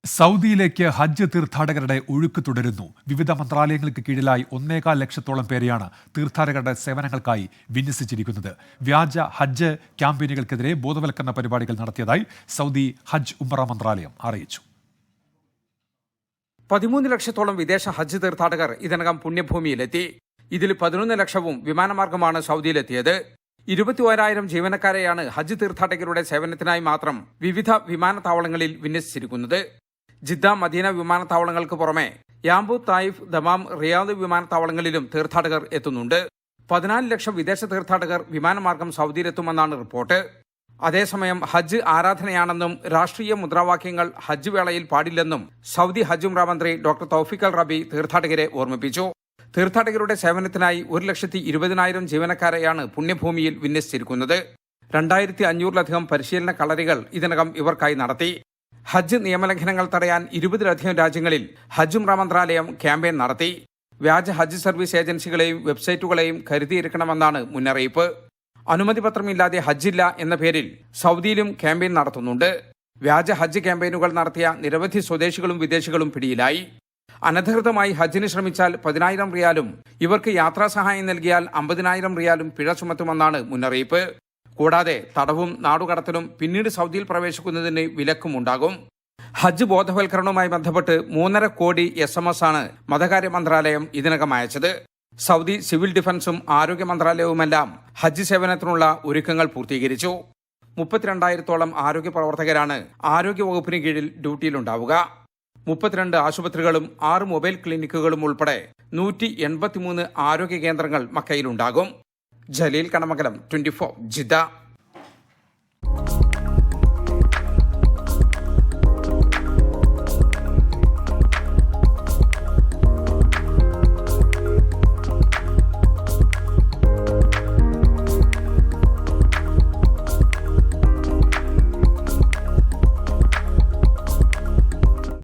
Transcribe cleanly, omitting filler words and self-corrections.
സൗദിയിലേക്ക് ഹജ്ജ് തീർത്ഥാടകരുടെ ഒഴുക്ക് തുടരുന്നു. വിവിധ മന്ത്രാലയങ്ങൾക്ക് കീഴിലായി 1.25 ലക്ഷത്തോളം പേരെയാണ് തീർത്ഥാടകരുടെ സേവനങ്ങൾക്കായി വിന്യസിച്ചിരിക്കുന്നത്. വ്യാജ ഹജ്ജ് ക്യാമ്പയിനുകൾക്കെതിരെ ബോധവൽക്കരണ പരിപാടികൾ നടത്തിയതായി സൗദി ഹജ്ജ് ഉംറ മന്ത്രാലയം അറിയിച്ചു. 13 ലക്ഷത്തോളം വിദേശ ഹജ്ജ് തീർത്ഥാടകർ ഇതിനകം പുണ്യഭൂമിയിലെത്തി. ഇതിൽ 11 ലക്ഷവും വിമാനമാർഗമാണ് സൗദിയിലെത്തിയത്. 21,000 ജീവനക്കാരെയാണ് ഹജ്ജ് തീർത്ഥാടകരുടെ സേവനത്തിനായി മാത്രം വിവിധ വിമാനത്താവളങ്ങളിൽ വിന്യസിച്ചിരിക്കുന്നത്. ജിദ്ദ, മദീന വിമാനത്താവളങ്ങൾക്ക് പുറമെ യാംബു, തായിഫ്, ദമാം, റിയാദ് വിമാനത്താവളങ്ങളിലും തീർത്ഥാടകർ എത്തുന്നുണ്ട്. 14 ലക്ഷം വിദേശ തീർത്ഥാടകർ വിമാനമാർഗം സൗദിയിലെത്തുമെന്നാണ് റിപ്പോർട്ട്. അതേസമയം ഹജ്ജ് ആരാധനയാണെന്നും രാഷ്ട്രീയ മുദ്രാവാക്യങ്ങൾ ഹജ്ജ് വേളയിൽ പാടില്ലെന്നും സൗദി ഹജ്ജ് ഉംറ മന്ത്രി ഡോക്ടർ തൗഫീഖ് അൽ റബി തീർത്ഥാടകരെ ഓർമ്മിപ്പിച്ചു. തീർത്ഥാടകരുടെ സേവനത്തിനായി 1,20,000 ജീവനക്കാരെയാണ് പുണ്യഭൂമിയിൽ വിന്യസിച്ചിരിക്കുന്നത്. 2,500-ലധികം പരിശീലന കളരികൾ ഇതിനകം ഇവർക്കായി നടത്തി. ഹജ്ജ് നിയമലംഘനങ്ങൾ തടയാൻ 20-ലധികം രാജ്യങ്ങളിൽ ഹജ്ജ് ഉംറ മന്ത്രാലയം ക്യാമ്പയിൻ നടത്തി. വ്യാജ ഹജ്ജ് സർവീസ് ഏജൻസികളെയും വെബ്സൈറ്റുകളെയും കരുതിയിരിക്കണമെന്നാണ് മുന്നറിയിപ്പ്. അനുമതിപത്രമില്ലാതെ ഹജ്ജില്ല എന്ന പേരിൽ സൗദിയിലും ക്യാമ്പയിൻ നടത്തുന്നുണ്ട്. വ്യാജ ഹജ്ജ് ക്യാമ്പയിനുകൾ നടത്തിയ നിരവധി സ്വദേശികളും വിദേശികളും പിടിയിലായി. അനധികൃതമായി ഹജ്ജിന് ശ്രമിച്ചാൽ 10,000 റിയാലും ഇവർക്ക് യാത്രാസഹായം നൽകിയാൽ 50,000 റിയാലും പിഴ ചുമത്തുമെന്നാണ് മുന്നറിയിപ്പ്. കൂടാതെ തടവും നാടുകടത്തലും പിന്നീട് സൗദിയിൽ പ്രവേശിക്കുന്നതിന് വിലക്കുമുണ്ടാകും. ഹജ്ജ് ബോധവൽക്കരണവുമായി ബന്ധപ്പെട്ട് 3.5 കോടി SMS ആണ് മതകാര്യ മന്ത്രാലയം ഇതിനകം അയച്ചത്. സൗദി സിവിൽ ഡിഫൻസും ആരോഗ്യ മന്ത്രാലയവുമെല്ലാം ഹജ്ജ് സേവനത്തിനുള്ള ഒരുക്കങ്ങൾ പൂർത്തീകരിച്ചു. 32,000-ഓളം ആരോഗ്യ പ്രവർത്തകരാണ് ആരോഗ്യ വകുപ്പിന് കീഴിൽ ഡ്യൂട്ടിയിലുണ്ടാവുക. 32 ആശുപത്രികളും 6 മൊബൈൽ ക്ലിനിക്കുകളും ഉൾപ്പെടെ 183 ആരോഗ്യ കേന്ദ്രങ്ങൾ മക്കയിലുണ്ടാകും. ജലീൽ കണമംഗലം, 24 ജിദ്ദ.